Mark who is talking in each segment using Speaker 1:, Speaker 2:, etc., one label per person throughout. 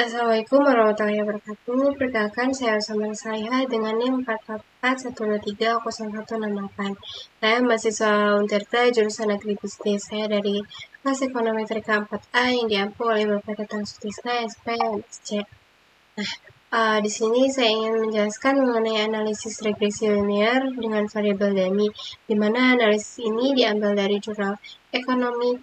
Speaker 1: Assalamualaikum warahmatullahi wabarakatuh. Perkenalkan, saya Usman saya dengan NIM 444113018. Saya mahasiswa Untirta jurusan Agribisnis. Saya dari kelas Ekonomi Trika 4A yang diampu oleh Bapak Datang Sutisna SP MSC. Di sini saya ingin menjelaskan mengenai analisis regresi linear dengan variabel dummy, di mana analisis ini diambil dari jurnal Ekonomi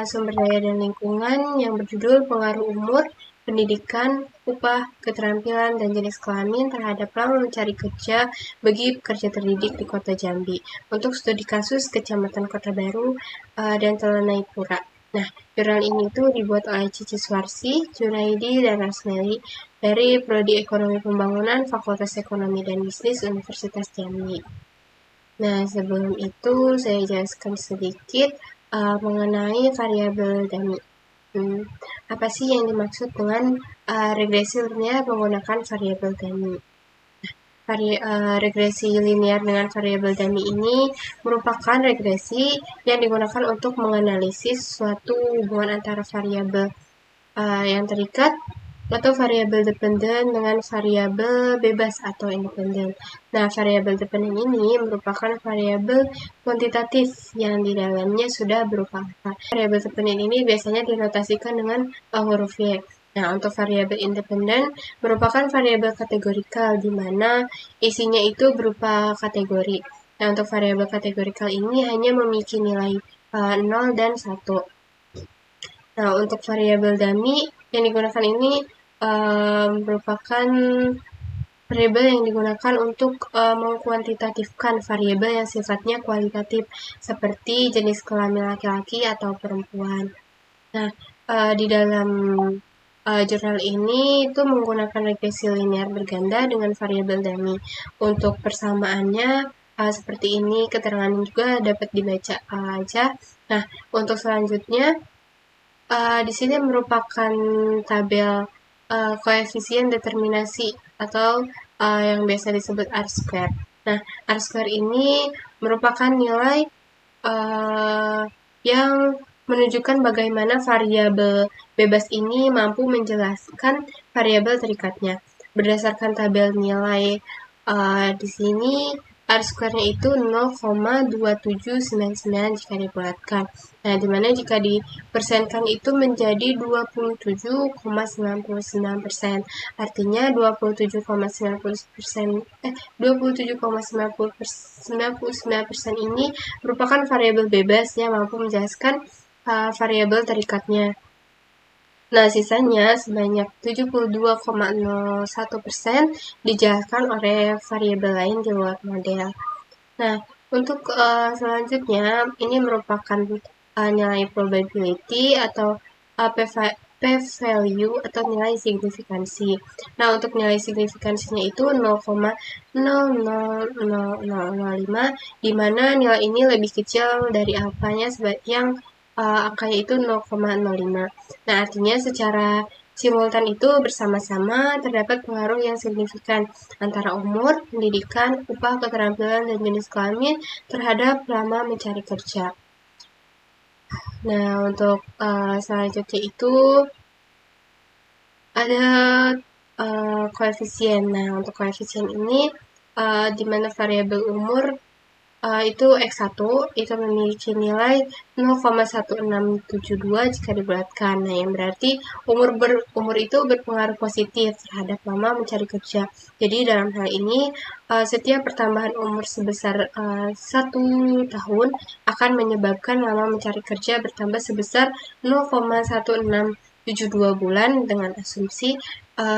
Speaker 1: Sumber Daya dan Lingkungan yang berjudul Pengaruh Umur, Pendidikan, Upah, Keterampilan, dan Jenis Kelamin terhadap lama mencari kerja bagi pekerja terdidik di Kota Jambi untuk studi kasus Kecamatan Kota Baru dan Telanai Pura. Nah, jurnal ini tuh dibuat oleh Cici Suarsi, Junaidi, dan Rasmeli dari Prodi Ekonomi Pembangunan Fakultas Ekonomi dan Bisnis Universitas Jambi. Nah, sebelum itu saya jelaskan sedikit mengenai variabel dummy. Apa sih yang dimaksud dengan regresi linear menggunakan variabel dummy? Regresi linear dengan variabel dummy ini merupakan regresi yang digunakan untuk menganalisis suatu hubungan antara variabel yang terikat atau variabel dependen dengan variabel bebas atau independen. Nah, variabel dependen ini merupakan variabel kuantitatif yang di dalamnya sudah berupa angka. Variabel dependen ini biasanya dinotasikan dengan huruf Y. Nah, untuk variabel independen merupakan variabel kategorikal di mana isinya itu berupa kategori. Nah, untuk variabel kategorikal ini hanya memiliki nilai 0 dan 1. Nah, untuk variabel dummy yang digunakan ini merupakan variabel yang digunakan untuk mengkuantitatifkan variabel yang sifatnya kualitatif, seperti jenis kelamin laki-laki atau perempuan. Nah, di dalam jurnal ini itu menggunakan regresi linear berganda dengan variabel dummy. Untuk persamaannya seperti ini, keterangan juga dapat dibaca aja. Nah, untuk selanjutnya di sini merupakan tabel koefisien determinasi atau yang biasa disebut R-square. Nah, R-square ini merupakan nilai yang menunjukkan bagaimana variabel bebas ini mampu menjelaskan variabel terikatnya. Berdasarkan tabel nilai di sini R-square-nya itu 0,2799 jika dibulatkan. Nah, dimana jika dipersenkan itu menjadi 27,99%. Artinya 27,99% ini merupakan variabel bebas yang mampu menjelaskan variabel terikatnya. Nah, sisanya sebanyak 72,01% dijelaskan oleh variabel lain di luar model. Nah, untuk selanjutnya ini merupakan nilai probability atau p-value atau nilai signifikansi. Nah, untuk nilai signifikansinya itu 0,00005, di mana nilai ini lebih kecil dari alfanya yang angkanya itu 0,05. Nah, artinya secara simultan itu bersama-sama terdapat pengaruh yang signifikan antara umur, pendidikan, upah, keterampilan, dan jenis kelamin terhadap lama mencari kerja. Nah, untuk selanjutnya itu ada koefisien. Nah, untuk koefisien ini di mana variabel umur itu X1 itu memiliki nilai 0,1672 jika dibulatkan. Nah, yang berarti umur itu berpengaruh positif terhadap lama mencari kerja. Jadi dalam hal ini setiap pertambahan umur sebesar 1 tahun akan menyebabkan lama mencari kerja bertambah sebesar 0,1672 bulan dengan asumsi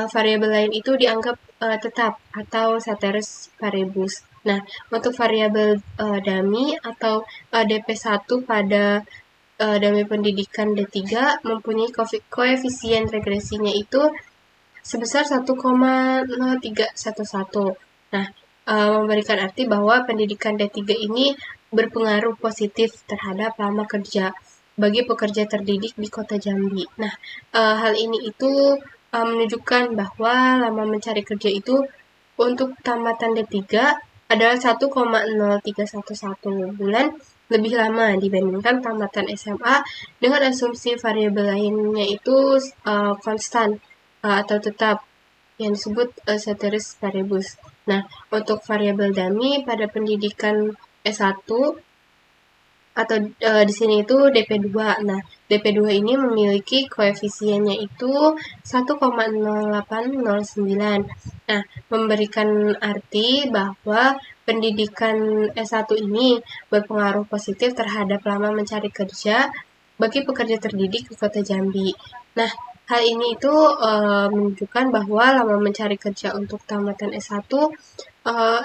Speaker 1: variabel lain itu dianggap tetap atau ceteris paribus. Nah, untuk variabel dummy atau DP1 pada dummy pendidikan D3 mempunyai koefisien regresinya itu sebesar 1,0311. Nah, memberikan arti bahwa pendidikan D3 ini berpengaruh positif terhadap lama kerja bagi pekerja terdidik di Kota Jambi. Nah, hal ini itu menunjukkan bahwa lama mencari kerja itu untuk tamatan D3 adalah 1,0311 bulan lebih lama dibandingkan tamatan SMA dengan asumsi variabel lainnya itu konstan atau tetap yang disebut ceteris paribus. Nah, untuk variabel dummy pada pendidikan S1 atau di sini itu DP2. Nah, DP2 ini memiliki koefisiennya itu 1,0809. Nah, memberikan arti bahwa pendidikan S1 ini berpengaruh positif terhadap lama mencari kerja bagi pekerja terdidik di Kota Jambi. Nah, hal ini itu menunjukkan bahwa lama mencari kerja untuk tamatan S1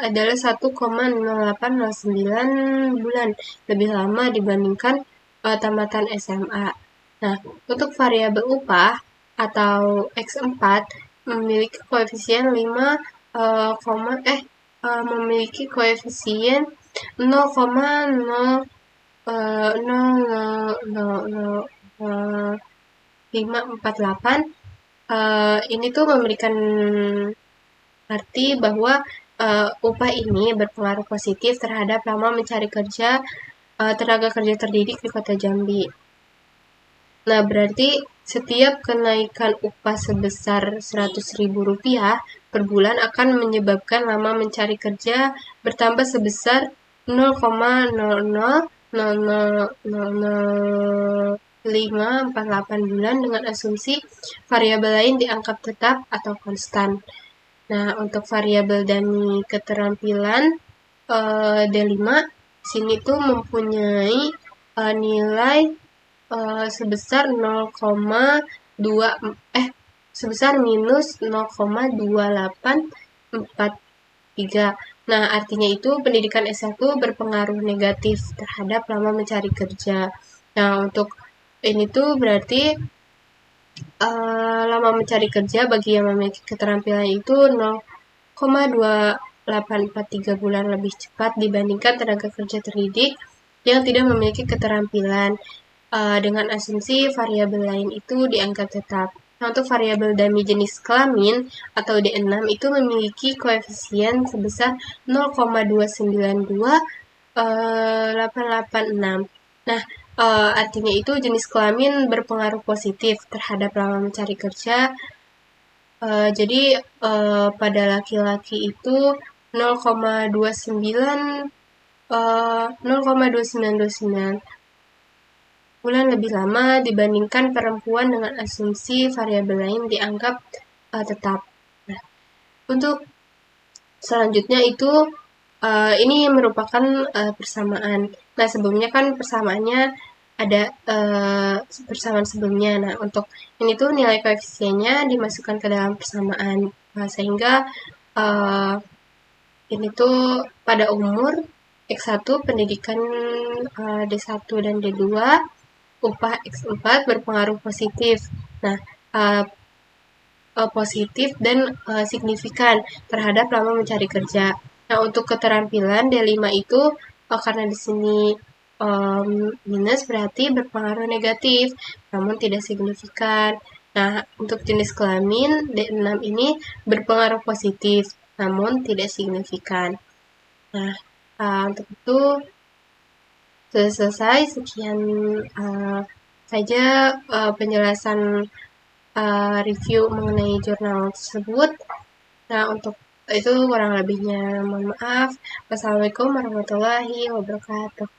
Speaker 1: adalah 1,0809 bulan lebih lama dibandingkan tamatan SMA. Nah, untuk variabel upah atau X4 memiliki koefisien 5, memiliki koefisien 0,0000548. Ini tuh memberikan arti bahwa upah ini berpengaruh positif terhadap lama mencari kerja tenaga kerja terdidik di Kota Jambi. Nah, berarti setiap kenaikan upah sebesar Rp100.000 per bulan akan menyebabkan lama mencari kerja bertambah sebesar 0,000548 bulan dengan asumsi variabel lain dianggap tetap atau konstan. Nah, untuk variabel dummy keterampilan D5 sini tuh mempunyai nilai sebesar minus 0,2843. Nah, artinya itu pendidikan S1 berpengaruh negatif terhadap lama mencari kerja. Nah, untuk ini tuh berarti lama mencari kerja bagi yang memiliki keterampilan itu 0,2843 bulan lebih cepat dibandingkan tenaga kerja terdidik yang tidak memiliki keterampilan dengan asumsi variabel lain itu dianggap tetap. Nah, untuk variabel dummy jenis kelamin atau D6 itu memiliki koefisien sebesar 0,292,886. Nah, artinya itu jenis kelamin berpengaruh positif terhadap lama mencari kerja. Jadi pada laki-laki itu 0,2929 bulan lebih lama dibandingkan perempuan dengan asumsi variabel lain dianggap tetap. Nah, untuk selanjutnya itu ini merupakan persamaan. Nah, sebelumnya kan persamaannya ada persamaan sebelumnya. Nah, untuk ini tuh nilai koefisiennya dimasukkan ke dalam persamaan. Sehingga ini tuh pada umur X1 pendidikan D1 dan D2 upah X4 berpengaruh positif. Nah, positif dan signifikan terhadap lama mencari kerja. Nah, untuk keterampilan D5 itu karena di sini minus berarti berpengaruh negatif, namun tidak signifikan. Nah, untuk jenis kelamin D6 ini berpengaruh positif, namun tidak signifikan. Nah, untuk itu sudah selesai. Sekian saja penjelasan review mengenai jurnal tersebut. Nah, untuk itu kurang lebihnya mohon maaf. Wassalamualaikum warahmatullahi wabarakatuh.